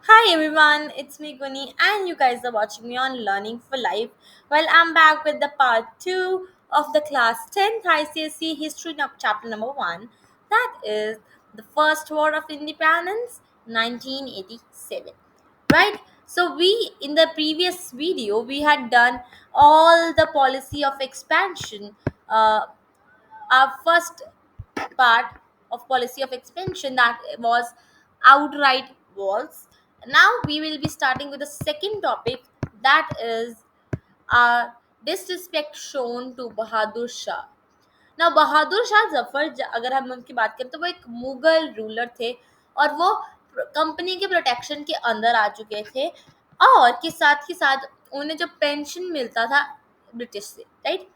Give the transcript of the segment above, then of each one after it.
Hi everyone, it's me Guni, and you guys are watching me on Learning for Life. Well, I'm back with the part 2 of the class 10th ICSE History chapter number 1. That is the First War of Independence, 1987. Right? So, we in the previous video we had done all the policy of expansion. Our first part of policy of expansion, that was outright walls. Now we will be starting with the second topic, that is uh, disrespect shown to Bahadur Shah. ना बहादुर शाह जफर अगर हम उनकी बात करें तो वो एक Mughal ruler थे और वो कंपनी के प्रोटेक्शन के अंदर आ चुके थे और के साथ ही साथ उन्हें जो पेंशन मिलता था ब्रिटिश से, राइट।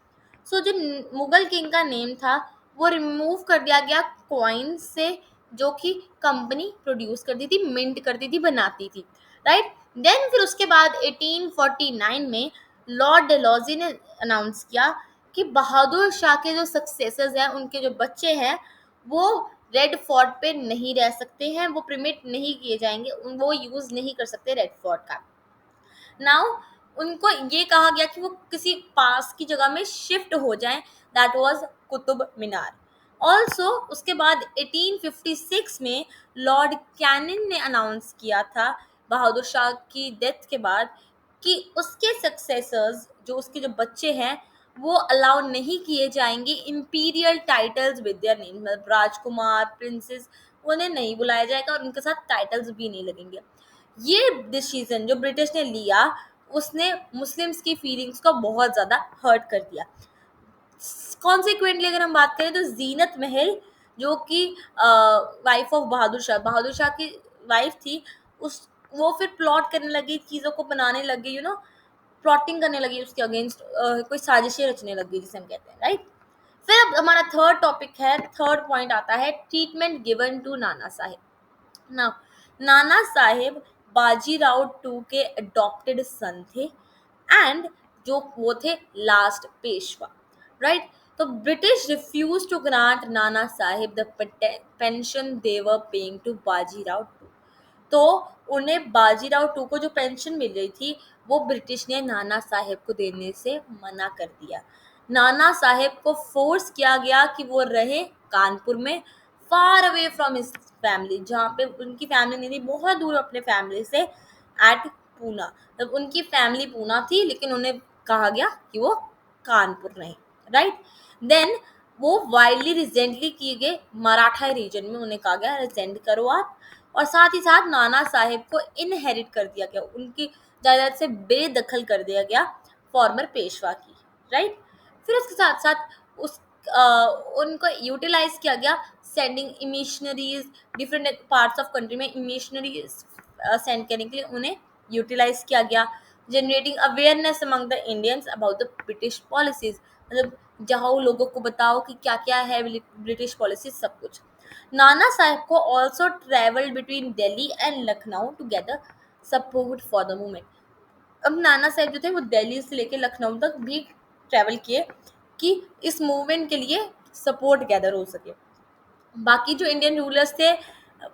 सो जो मुगल किंग का नेम था वो रिमूव कर दिया गया कॉइन से, जो कि कंपनी प्रोड्यूस करती थी, मिंट करती थी, बनाती थी, राइट। देन फिर उसके बाद 1849 में लॉर्ड डेलहौजी ने अनाउंस किया कि बहादुर शाह के जो सक्सेसर्स हैं, उनके जो बच्चे हैं, वो रेड फोर्ट पे नहीं रह सकते हैं, वो परमिट नहीं किए जाएंगे, वो यूज़ नहीं कर सकते रेड फोर्ट का। नाउ उनको ये कहा गया कि वो किसी पास की जगह में शिफ्ट हो जाएं, that was Qutub Minar. Also उसके बाद 1856 में लॉर्ड कैनिन ने अनाउंस किया था बहादुर शाह की डेथ के बाद कि उसके सक्सेसर्स, जो उसके जो बच्चे हैं, वो अलाउ नहीं किए जाएंगे imperial titles with their name, मतलब राजकुमार, प्रिंसेस, उन्हें नहीं बुलाया जाएगा और उनके साथ टाइटल्स भी नहीं लगेंगे। ये डिसीजन जो ब्रिटिश ने लिया, उसने मुस्लिम्स की फीलिंग्स को बहुत ज़्यादा हर्ट कर दिया। कॉन्सिक्वेंटली अगर हम बात करें तो जीनत महल, जो कि वाइफ ऑफ बहादुर शाह की वाइफ थी, उस वो फिर प्लॉट करने लगी, चीज़ों को बनाने लगी, प्लॉटिंग करने लगी उसके अगेंस्ट, कोई साजिशें रचने लगी जिसे हम कहते हैं, राइट। फिर अब हमारा थर्ड टॉपिक है, थर्ड पॉइंट आता है treatment given to Nana Sahib. Now Nana Saheb Bajirao two के अडॉप्टेड सन थे एंड जो वो थे लास्ट पेशवा, राइट। तो British refuse to grant Nana Saheb the pension they were paying to Bajirao two. तो उन्हें बाजीराव टू को जो पेंशन मिल रही थी, वो ब्रिटिश ने नाना साहेब को देने से मना कर दिया। नाना साहेब को फोर्स किया गया कि वो रहे कानपुर में, far away from his family, जहाँ पे उनकी फैमिली नहीं थी, बहुत दूर अपने फैमिली से, एट पूना। तब उनकी फैमिली पूना थी, लेकिन उन्हें कहा गया कि वो कानपुर रहे, राइट। देन वो वाइडली रिजेंटली किए गए मराठा रीजन में, उन्हें कहा गया रिजेंट करो आप, और साथ ही साथ नाना साहेब को इनहेरिट कर दिया गया, उनकी जायदाद से बेदखल कर दिया गया फॉर्मर पेशवा की, राइट। फिर उसके साथ साथ उस उनको यूटिलाइज किया गया, sending missionaries different parts of country में, मिशनरीज सेंड करने के लिए उन्हें यूटिलाइज किया गया। Generating awareness among the Indians about the British policies, मतलब जाओ लोगों को बताओ कि क्या क्या है ब्रिटिश पॉलिसीज, सब कुछ। नाना साहब को also travel between Delhi and Lucknow to gather support for the movement. अब नाना साहब जो थे वो दिल्ली से लेकर लखनऊ तक भी ट्रैवल किए कि इस मूवमेंट के लिए सपोर्ट गैदर हो सके। बाकी जो इंडियन रूलर्स थे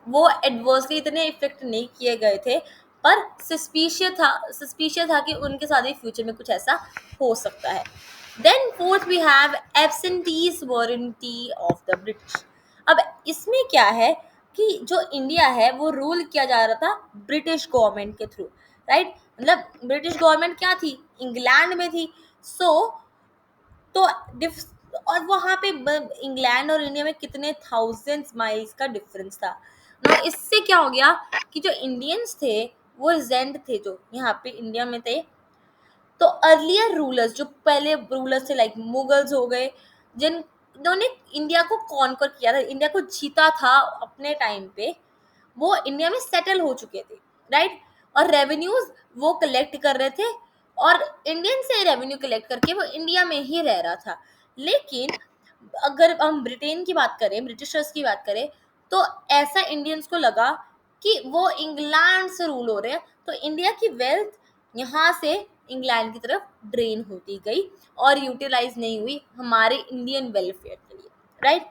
वो एडवर्सली इतने इफेक्ट नहीं किए गए थे, पर सस्पिशियस था कि उनके साथ भी फ्यूचर में कुछ ऐसा हो सकता है। Then fourth we have absentees warranty of the British. अब इसमें क्या है कि जो इंडिया है वो रूल किया जा रहा था ब्रिटिश गवर्नमेंट के थ्रू, राइट। मतलब ब्रिटिश गवर्नमेंट क्या थी, इंग्लैंड में थी। सो तो और वहाँ पे इंग्लैंड और इंडिया में कितने थाउजेंड्स माइल्स का डिफरेंस था ना। इससे क्या हो गया कि जो इंडियंस थे वो रिजेंट थे, जो यहाँ पे इंडिया में थे। तो अर्लियर रूलर्स, जो पहले रूलर्स थे, लाइक मुगल्स हो गए, जिन्होंने इंडिया को कॉन्कर किया था, इंडिया को जीता था अपने टाइम पे, वो इंडिया में सेटल हो चुके थे, राइट। और रेवेन्यूज वो कलेक्ट कर रहे थे, और इंडियन से रेवेन्यू कलेक्ट करके वो इंडिया में ही रह रहा था। लेकिन अगर हम ब्रिटेन की बात करें, ब्रिटिशर्स की बात करें, तो ऐसा इंडियंस को लगा कि वो इंग्लैंड से रूल हो रहे हैं, तो इंडिया की वेल्थ यहाँ से इंग्लैंड की तरफ ड्रेन होती गई और यूटिलाइज नहीं हुई हमारे इंडियन वेलफेयर के लिए, राइट।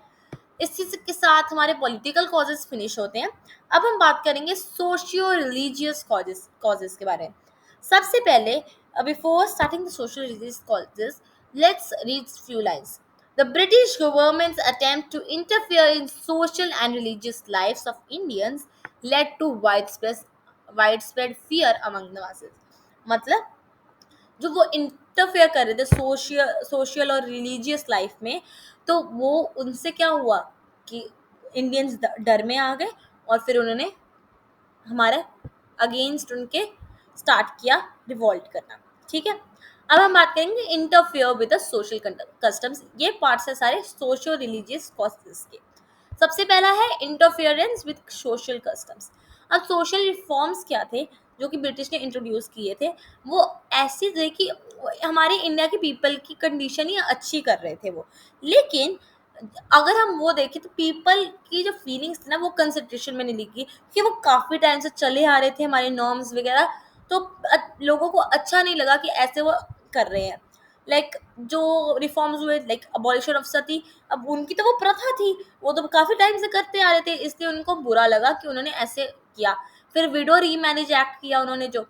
इस चीज के साथ हमारे पॉलिटिकल कॉजेस फिनिश होते हैं। अब हम बात करेंगे सोशियो रिलीजियस कॉजेस कॉजेस के बारे में। सबसे पहले, before starting the social religious causes, let's read few lines. The British government's attempt to interfere in social and religious lives of Indians led to widespread fear among the masses. मतलब जो वो interfere कर रहे थे social और religious life में, तो वो उनसे क्या हुआ कि इंडियंस डर में आ गए और फिर उन्होंने हमारे अगेंस्ट उनके स्टार्ट किया रिवॉल्ट करना। ठीक है, अब हम बात करेंगे interfere with the social customs. ये पार्ट्स है सारे सोशो रिलीजियस कॉजेस के। सबसे पहला है इंटरफेरेंस विद सोशल कस्टम्स। अब सोशल रिफॉर्म्स क्या थे जो कि ब्रिटिश ने इंट्रोड्यूस किए थे? वो ऐसे थे कि हमारे इंडिया के पीपल की कंडीशन ही अच्छी कर रहे थे वो। लेकिन अगर हम वो देखें तो पीपल की जो फीलिंग्स थी ना वो कंसिडरेशन में नहीं ली गई, क्योंकि वो काफ़ी टाइम से चले आ रहे थे हमारे नॉर्म्स वगैरह। तो लोगों को अच्छा नहीं लगा कि ऐसे वो कर रहे हैं। लाइक जो रिफॉर्म्स हुए, लाइक अबॉलिशन ऑफ सती, अब उनकी तो वो प्रथा थी, वो तो काफ़ी टाइम से करते आ रहे थे, इसलिए उनको बुरा लगा कि उन्होंने ऐसे किया। फिर विडो रीमैरिज एक्ट किया उन्होंने, जो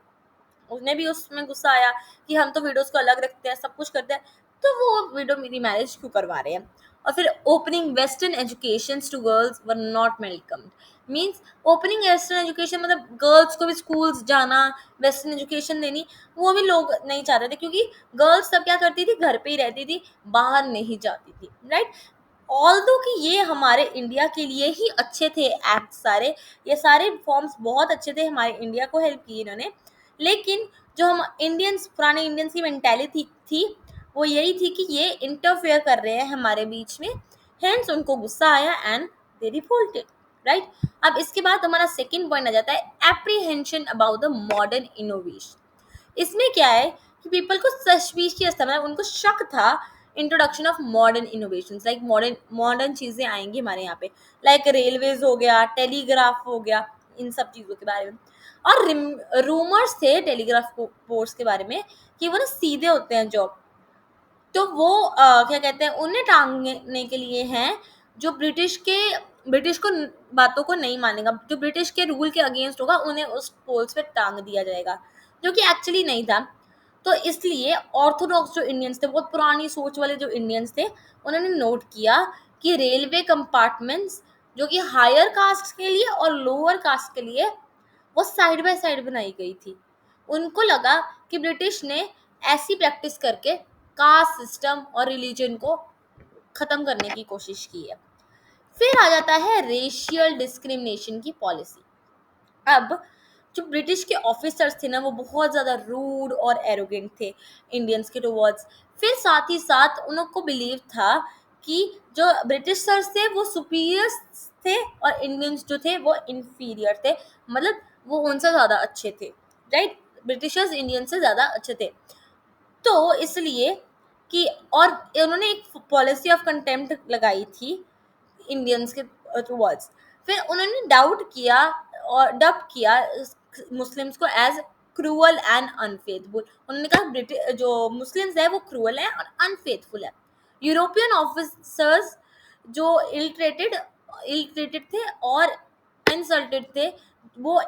उन्हें भी उसमें गुस्सा आया कि हम तो विडोज को अलग रखते हैं, सब कुछ करते हैं, तो वो विडो मेरी मैरिज क्यों करवा रहे हैं। और फिर opening western education to girls were not welcomed. Means opening western education मतलब गर्ल्स को भी स्कूल्स जाना, वेस्टर्न एजुकेशन देनी, वो भी लोग नहीं चाहते थे, क्योंकि गर्ल्स तब क्या करती थी, घर पे ही रहती थी, बाहर नहीं जाती थी, राइट। ऑल्दो कि ये हमारे इंडिया के लिए ही अच्छे थे एक्ट सारे, ये सारे फॉर्म्स बहुत अच्छे थे, हमारे इंडिया को हेल्प की इन्होंने। लेकिन जो हम इंडियंस, पुराने इंडियंस की मेंटेलिटी थी वो यही थी कि ये इंटरफेयर कर रहे हैं हमारे बीच में, हेंस उनको गुस्सा आया एंड दे रिवोल्टेड, राइट। अब इसके बाद हमारा सेकंड पॉइंट आ जाता है apprehension about the modern innovation. इसमें क्या है कि पीपल को सस्पिशियस था, मतलब उनको शक था introduction of modern innovations, like modern modern चीज़ें आएंगी हमारे यहाँ पे, लाइक रेलवेज हो गया, टेलीग्राफ हो गया, इन सब चीज़ों के बारे में। और रूमर्स थे टेलीग्राफ पोर्ट्स के बारे में कि वो ना सीधे होते हैं जॉब, तो वो क्या कहते हैं, उन्हें टांगने के लिए हैं जो ब्रिटिश को बातों को नहीं मानेगा, जो ब्रिटिश के रूल के अगेंस्ट होगा उन्हें उस पोल्स पे टांग दिया जाएगा, जो कि एक्चुअली नहीं था। तो इसलिए ऑर्थोडॉक्स जो इंडियंस थे, बहुत पुरानी सोच वाले जो इंडियंस थे, उन्होंने नोट किया कि रेलवे कंपार्टमेंट्स जो कि हायर कास्ट के लिए और लोअर कास्ट के लिए वो साइड बाय साइड बनाई गई थी। उनको लगा कि ब्रिटिश ने ऐसी प्रैक्टिस करके कास्ट सिस्टम और रिलीजन को खत्म करने की कोशिश की है। फिर आ जाता है रेशियल डिस्क्रिमिनेशन की पॉलिसी। अब जो ब्रिटिश के ऑफिसर्स थे ना वो बहुत ज़्यादा रूड और एरोगेंट थे इंडियंस के टुवर्ड्स। फिर साथ ही साथ उनको बिलीव था कि जो ब्रिटिशर्स थे वो सुपीरियर्स थे और इंडियंस जो थे वो इन्फीरियर थे, मतलब वो उनसे ज़्यादा अच्छे थे, राइट। ब्रिटिशर्स इंडियन से ज़्यादा अच्छे थे। तो इसलिए कि और उन्होंने एक पॉलिसी ऑफ कंटेम्प्ट लगाई थी इंडियंस के टुवर्ड्स। फिर उन्होंने डाउट किया और डब किया मुस्लिम्स को एज क्रूअल एंड अनफेथफुल। उन्होंने कहा ब्रिटिश जो मुस्लिम्स है वो क्रूअल है और अनफेथफुल है। यूरोपियन ऑफिसर्स जो इल्ट्रेटेड थे और इंसल्टेड थे, वो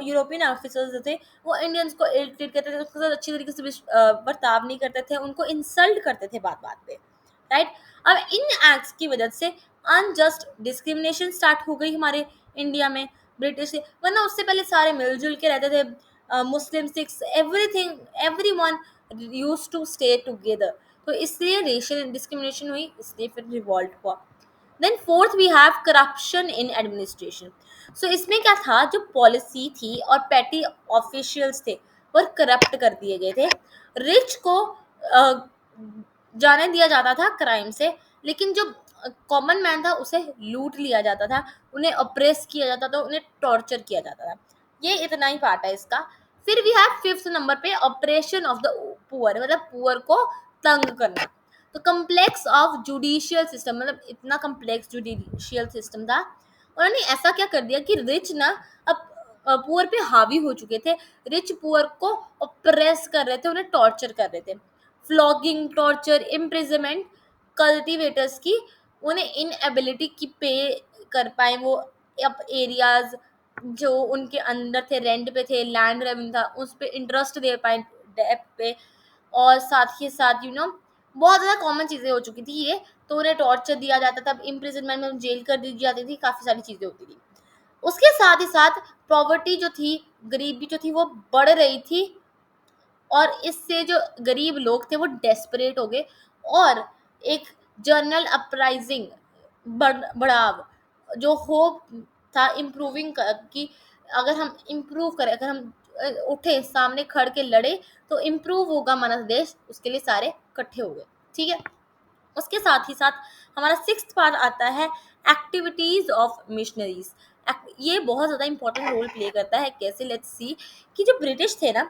यूरोपियन ऑफिसर्स जो थे वो इंडियंस को इरिटेट करते थे, उसके साथ अच्छी तरीके से बर्ताव नहीं करते थे, उनको इंसल्ट करते थे बात बात पे, राइट। अब इन एक्ट्स की वजह से अनजस्ट डिस्क्रिमिनेशन स्टार्ट हो गई हमारे इंडिया में ब्रिटिश से, वरना उससे पहले सारे मिलजुल के रहते थे, Muslim Sikhs everything every one use to stay together. तो इसलिए रेशियल डिस्क्रिमिनेशन हुई, इसलिए फिर रिवॉल्ट हुआ। Then fourth we have corruption in administration. So इसमें क्या था, जो पॉलिसी थी और पैटी ऑफिशियल्स थे वो करप्ट कर दिए गए थे। रिच को जाने दिया जाता था क्राइम से, लेकिन जो कॉमन मैन था उसे लूट लिया जाता था, उन्हें अप्रेस किया जाता था, उन्हें टॉर्चर किया जाता था। ये इतना ही पार्ट है इसका। फिर वी हैव फिफ्थ नंबर पे ऑपरेशन ऑफ द पुअर, मतलब पुअर को तंग करना। तो कम्प्लेक्स ऑफ जुडिशियल सिस्टम, मतलब इतना कम्प्लेक्स जुडिशियल सिस्टम था, उन्होंने ऐसा क्या कर दिया कि रिच ना अब पुअर पे हावी हो चुके थे, रिच पुअर को ऑप्रेस कर रहे थे, उन्हें टॉर्चर कर रहे थे। फ्लॉगिंग, टॉर्चर, इम्प्रिजनमेंट कल्टिवेटर्स की उन्हें इनएबिलिटी की पे कर पाए वो अब एरियाज जो उनके अंदर थे, रेंट पे थे, लैंड रेवेन्यू था, उस पे इंटरेस्ट दे पाए डेट पे। और साथ ही साथ बहुत ज़्यादा कॉमन चीज़ें हो चुकी थी ये। तो उन्हें टॉर्चर दिया जाता था, इम्प्रिजनमेंट में जेल कर दी जाती थी, काफ़ी सारी चीज़ें होती थी। उसके साथ ही साथ प्रॉवर्टी जो थी, गरीबी जो थी वो बढ़ रही थी, और इससे जो गरीब लोग थे वो डेस्परेट हो गए, और एक जर्नल अपराइजिंग बढ़ाव जो होप था इम्प्रूविंग कि अगर हम इम्प्रूव करें, अगर हम उठे सामने खड़ के लड़े तो इम्प्रूव होगा हमारा देश, उसके लिए सारे इकट्ठे हो गए। ठीक है। उसके साथ ही साथ हमारा सिक्स्थ पार्ट आता है एक्टिविटीज ऑफ मिशनरीज। ये बहुत ज़्यादा इंपॉर्टेंट रोल प्ले करता है। कैसे, लेट्स सी कि जो ब्रिटिश थे ना,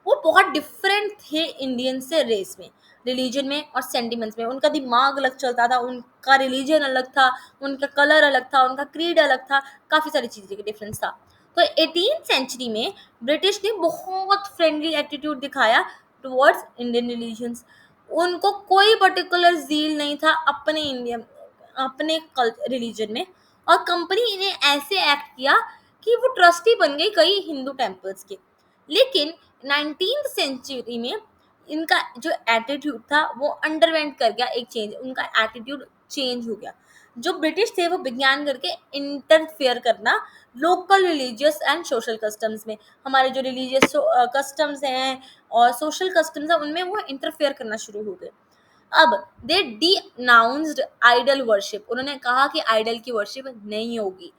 वो बहुत डिफरेंट थे इंडियन से रेस में, रिलीजन में और सेंटिमेंट्स में। उनका दिमाग अलग चलता था, उनका रिलीजन अलग था, उनका कलर अलग था, उनका क्रीड अलग था, काफ़ी सारी चीज़ें का डिफरेंस था। तो 18th सेंचुरी में ब्रिटिश ने बहुत फ्रेंडली एटीट्यूड दिखाया टुवर्ड्स इंडियन रिलीजन्स। उनको कोई पर्टिकुलर ज़ील नहीं था अपने इंडियन, अपने रिलीजन में। और कंपनी ने ऐसे एक्ट किया कि वो ट्रस्टी बन गई कई हिंदू टेम्पल्स के। लेकिन 19th सेंचुरी में इनका जो एटीट्यूड था वो अंडरवेंट कर गया एक चेंज, उनका एटीट्यूड चेंज हो गया। जो ब्रिटिश थे वो विज्ञान करके इंटरफेयर करना local religious and social customs में, हमारे जो रिलीजियस कस्टम्स हैं और सोशल कस्टम्स हैं उनमें वो इंटरफेयर करना शुरू हो गए। अब दे डिनाउंस्ड आइडल वर्शिप, उन्होंने कहा कि आइडल की वर्शिप नहीं होगी।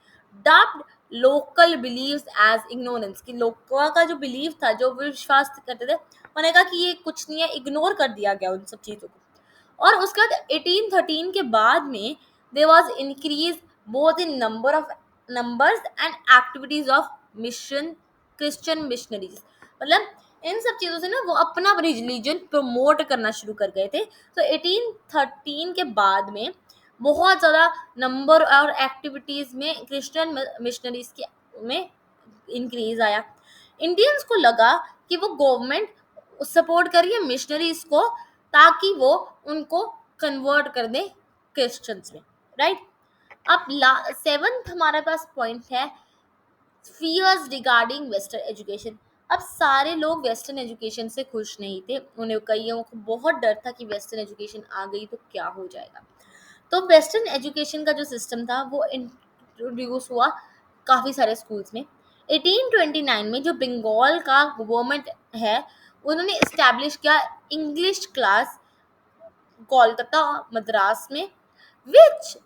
Dubbed local believes as ignorance, कि लोगों का जो बिलीव था, जो विश्वास करते थे, उन्होंने कहा कि ये कुछ नहीं है, इग्नोर कर दिया गया उन सब चीज़ों को। और उसके बाद 1813 के बाद में there was increase both in numbers and activities of mission Christian missionaries. मतलब इन सब चीज़ों से ना वो अपना रिलीजन प्रमोट करना शुरू कर गए थे। तो 1813 के बाद में बहुत ज़्यादा नंबर और एक्टिविटीज़ में क्रिश्चियन मिशनरीज के में इंक्रीज आया। इंडियंस को लगा कि वो गवर्नमेंट सपोर्ट कर रही है मिशनरीज को, ताकि वो उनको कन्वर्ट कर दें क्रिश्चियंस में, राइट। अब सेवंथ हमारे पास पॉइंट है फियर्स रिगार्डिंग वेस्टर्न एजुकेशन। अब सारे लोग वेस्टर्न एजुकेशन से खुश नहीं थे, उन्हें कईयों को बहुत डर था कि वेस्टर्न एजुकेशन आ गई तो क्या हो जाएगा। तो वेस्टर्न एजुकेशन का जो सिस्टम था वो इंट्रोड्यूस हुआ काफ़ी सारे स्कूल्स में। 1829 में जो बंगाल का गवर्नमेंट है, उन्होंने इस्टेब्लिश किया इंग्लिश क्लास कोलकाता मद्रास में, which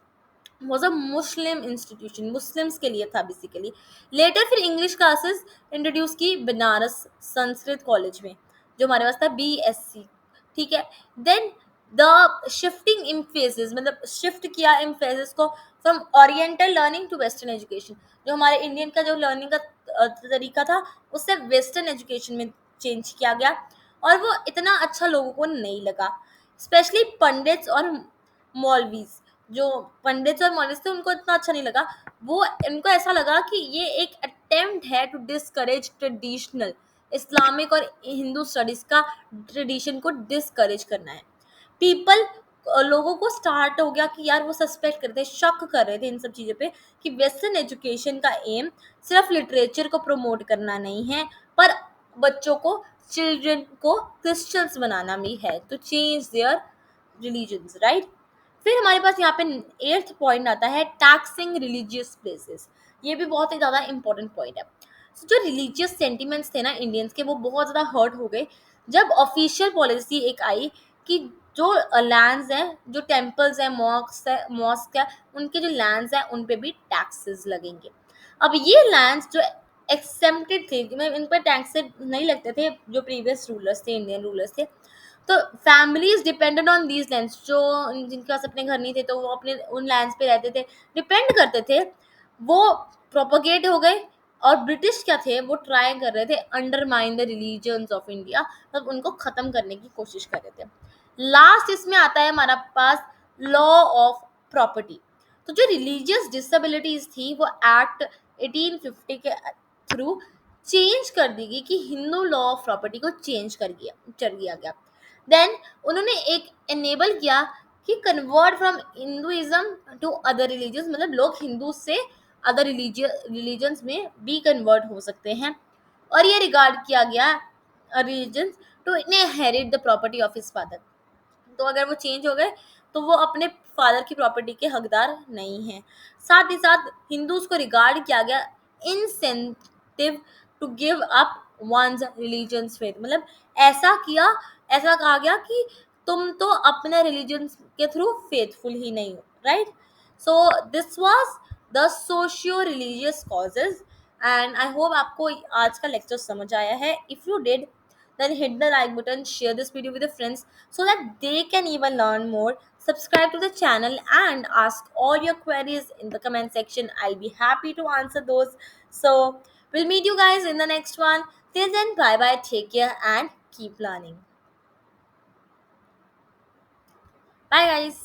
was a Muslim institution, Muslims के लिए था बेसिकली। लेटर फिर इंग्लिश क्लासेस इंट्रोड्यूस की बनारस संस्कृत कॉलेज में, जो हमारे पास था BSc। ठीक है। देन द शिफ्टिंग इम्फेसिस, मतलब शिफ्ट किया इम्फेसिस को from oriental learning to western education. जो हमारे इंडियन का जो लर्निंग का तरीका था उससे वेस्टर्न एजुकेशन में चेंज किया गया, और वो इतना अच्छा लोगों को नहीं लगा। स्पेशली पंडित्स और मौलवीज, जो पंडित्स और मौलवीज थे उनको इतना अच्छा नहीं लगा। वो इनको ऐसा लगा कि ये एक अटेम्प्ट है टू डिस्करेज ट्रेडिशनल इस्लामिक और हिंदू स्टडीज का ट्रेडिशन को डिस्करेज करना है। पीपल लोगों को स्टार्ट हो गया कि यार वो सस्पेक्ट करते, शक कर रहे थे इन सब चीज़ों पे कि वेस्टर्न एजुकेशन का एम सिर्फ लिटरेचर को प्रमोट करना नहीं है, पर बच्चों को, चिल्ड्रन को क्रिश्चियंस बनाना भी है, तो चेंज देयर रिलीजन्स, राइट। फिर हमारे पास यहाँ पे एट्थ पॉइंट आता है टैक्सिंग रिलीजियस प्लेसेस। ये भी बहुत ही ज़्यादा इंपॉर्टेंट पॉइंट है। So, जो रिलीजियस सेंटिमेंट्स थे ना इंडियंस के, वो बहुत ज़्यादा हर्ट हो गए जब ऑफिशियल पॉलिसी एक आई कि जो लैंड्स हैं, जो टेम्पल्स हैं, मॉस्क है, उनके जो लैंड्स हैं उन पे भी टैक्सेस लगेंगे। अब ये लैंड्स जो एक्सेम्प्टेड थे, इन पर टैक्सेस नहीं लगते थे, जो प्रीवियस रूलर्स थे, इंडियन रूलर्स थे। तो families depended on these lands, जो जिनके पास अपने घर नहीं थे तो वो अपने उन लैंड्स पे रहते थे, डिपेंड करते थे, वो प्रोपोगेट हो गए। और ब्रिटिश क्या थे, वो ट्राई कर रहे थे undermine the religions of India, मतलब उनको ख़त्म करने की कोशिश कर रहे थे। लास्ट इसमें आता है हमारा पास लॉ ऑफ प्रॉपर्टी। तो जो रिलीजियस डिसेबिलिटीज थी वो एक्ट 1850 के थ्रू चेंज कर दी गई, कि हिंदू लॉ ऑफ प्रॉपर्टी को चेंज कर दिया गया। देन उन्होंने एक एनेबल किया कि convert from Hinduism to other religions, मतलब लोग हिंदू से अदर रिलीजन्स में भी कन्वर्ट हो सकते हैं। और ये रिगार्ड किया गया religion to inherit the property of his father. तो अगर वो चेंज हो गए तो वो अपने फादर की प्रॉपर्टी के हकदार नहीं हैं। साथ ही साथ हिंदूज को रिगार्ड किया गया incentive to give up one's religions faith, मतलब ऐसा कहा गया कि तुम तो अपने रिलीजन के थ्रू फेथफुल ही नहीं हो, right. So this was the socio religious causes, and I hope आपको आज का लेक्चर समझ आया है। If you did, then hit the like button, share this video with your friends so that they can even learn more. Subscribe to the channel and ask all your queries in the comment section. I'll be happy to answer those. So we'll meet you guys in the next one. Till then, bye bye, take care, and keep learning. Bye guys.